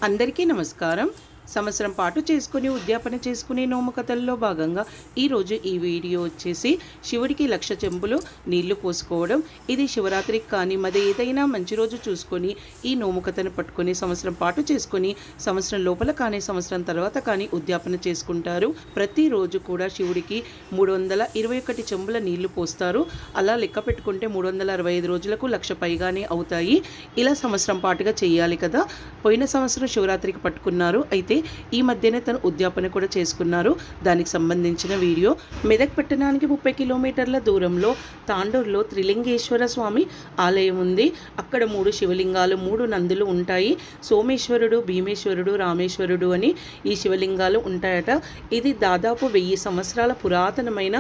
అందరికీ నమస్కారం। సంవత్సరం పాటు చేసుకుని ఉద్యాపన చేసుకునే నోము కథల్లో భాగంగా ఈరోజు ఈ వీడియో వచ్చేసి శివుడికి 1,00,000 చెంబులు నీళ్లు పోసుకోవడం। ఇది శివరాత్రికి కానీ మరి ఏదైనా మంచి రోజు చూసుకొని ఈ నోము కథను పట్టుకొని సంవత్సరం పాటు చేసుకొని సంవత్సరం లోపల కానీ సంవత్సరం తర్వాత కానీ ఉద్యాపన చేసుకుంటారు। ప్రతిరోజు కూడా శివుడికి 321 చెంబుల నీళ్లు పోస్తారు। అలా లెక్క పెట్టుకుంటే 365 రోజులకు 1,00,000 పైగానే అవుతాయి। ఇలా సంవత్సరం పాటుగా చేయాలి కదా। పోయిన సంవత్సరం శివరాత్రికి పట్టుకున్నారు, అయితే ఈ మధ్యనే తను ఉద్యాపన కూడా చేసుకున్నారు। దానికి సంబంధించిన వీడియో మెదక్ పట్టణానికి 30 కిలోమీటర్ల దూరంలో తాండూరులో త్రిలింగేశ్వర స్వామి ఆలయం ఉంది। అక్కడ 3 శివలింగాలు 3 నందులు ఉంటాయి। సోమేశ్వరుడు, భీమేశ్వరుడు, రామేశ్వరుడు అని ఈ శివలింగాలు ఉంటాయట। ఇది దాదాపు 1000 సంవత్సరాల పురాతనమైన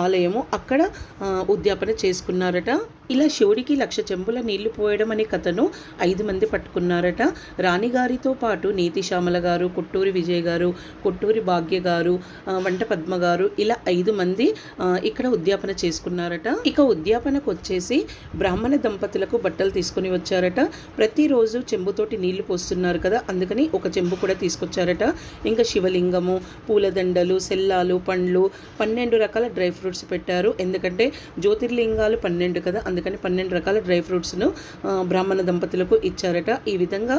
ఆలయము। అక్కడ ఉద్యాపన చేసుకున్నారట। ఇలా శివుడికి 1,00,000 చెంబుల నీళ్లు పోయడం అనే కథను 5 మంది పట్టుకున్నారట। రాణిగారితో పాటు నీతి శ్యామల గారు, కొట్టూరి విజయ్ గారు, కొట్టూరి భాగ్య గారు, వంట పద్మ గారు, ఇలా 5 మంది ఇక్కడ ఉద్యాపన చేసుకున్నారట। ఇక ఉద్యాపనకు వచ్చేసి బ్రాహ్మణ దంపతులకు బట్టలు తీసుకుని వచ్చారట। ప్రతిరోజు చెంబుతోటి నీళ్లు పోస్తున్నారు కదా, అందుకని ఒక చెంబు కూడా తీసుకొచ్చారట। ఇంకా శివలింగము, పూలదండలు, సెల్లాలు, పండ్లు, 12 రకాల డ్రై ఫ్రూట్స్ పెట్టారు। ఎందుకంటే జ్యోతిర్లింగాలు 12 కదా, అందుకని 12 రకాల డ్రై ఫ్రూట్స్ను బ్రాహ్మణ దంపతులకు ఇచ్చారట। ఈ విధంగా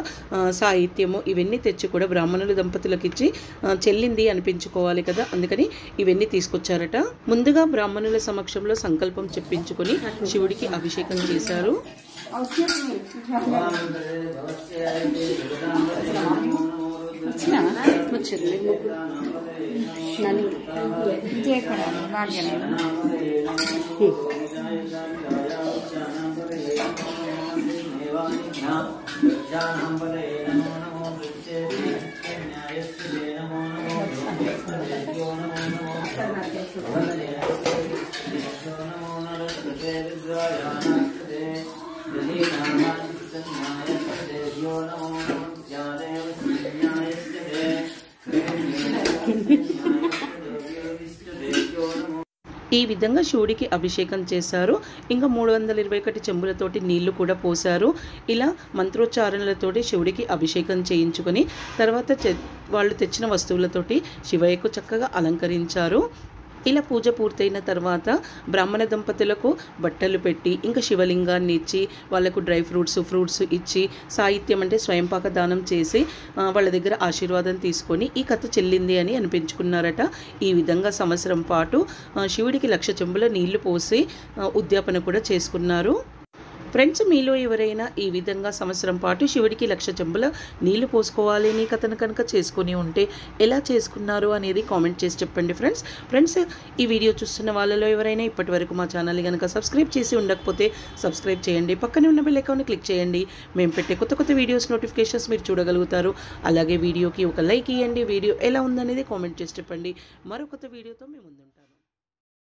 సాహిత్యము ఇవన్నీ తెచ్చి కూడా బ్రాహ్మణుల దంపతులకు ఇచ్చి చెల్లింది అనిపించుకోవాలి కదా, అందుకని ఇవన్నీ తీసుకొచ్చారట। ముందుగా బ్రాహ్మణుల సమక్షంలో సంకల్పం చెప్పించుకొని శివుడికి అభిషేకం చేశారు। ఈ విధంగా శివుడికి అభిషేకం చేశారు। ఇంకా 321 చెంబులతోటి నీళ్లు కూడా పోశారు। ఇలా మంత్రోచ్చారణలతోటి శివుడికి అభిషేకం చేయించుకొని తర్వాత వాళ్ళు తెచ్చిన వస్తువులతోటి శివయ్యకు చక్కగా అలంకరించారు। ఇలా పూజ పూర్తయిన తర్వాత బ్రాహ్మణ దంపతులకు బట్టలు పెట్టి ఇంకా శివలింగాన్ని ఇచ్చి వాళ్ళకు డ్రై ఫ్రూట్స్ ఇచ్చి సాహిత్యం అంటే స్వయంపాక దానం చేసి వాళ్ళ దగ్గర ఆశీర్వాదం తీసుకొని ఈ కథ చెల్లింది అని అనిపించుకున్నారట। ఈ విధంగా సంవత్సరం పాటు శివుడికి 1,00,000 చెంబుల నీళ్లు పోసి ఉద్యాపన కూడా చేసుకున్నారు। ఫ్రెండ్స్, మీలో ఎవరైనా ఈ విధంగా సంవత్సరం పాటు శివుడికి 1,00,000 చెంబుల నీళ్లు పోసుకోవాలి అని కథను కనుక చేసుకుని ఉంటే ఎలా చేసుకున్నారు అనేది కామెంట్ చేసి చెప్పండి ఫ్రెండ్స్, ఈ వీడియో చూస్తున్న వాళ్ళలో ఎవరైనా ఇప్పటి వరకు మా ఛానల్ని కనుక సబ్స్క్రైబ్ చేసి ఉండకపోతే సబ్స్క్రైబ్ చేయండి, పక్కనే ఉన్న బెల్ ఐకాన్ని క్లిక్ చేయండి। మేము పెట్టే కొత్త వీడియోస్ నోటిఫికేషన్స్ మీరు చూడగలుగుతారు। అలాగే వీడియోకి ఒక లైక్ ఇవ్వండి। వీడియో ఎలా ఉందనేది కామెంట్ చేసి చెప్పండి। మరో కొత్త వీడియోతో మేము ముందుంటాం।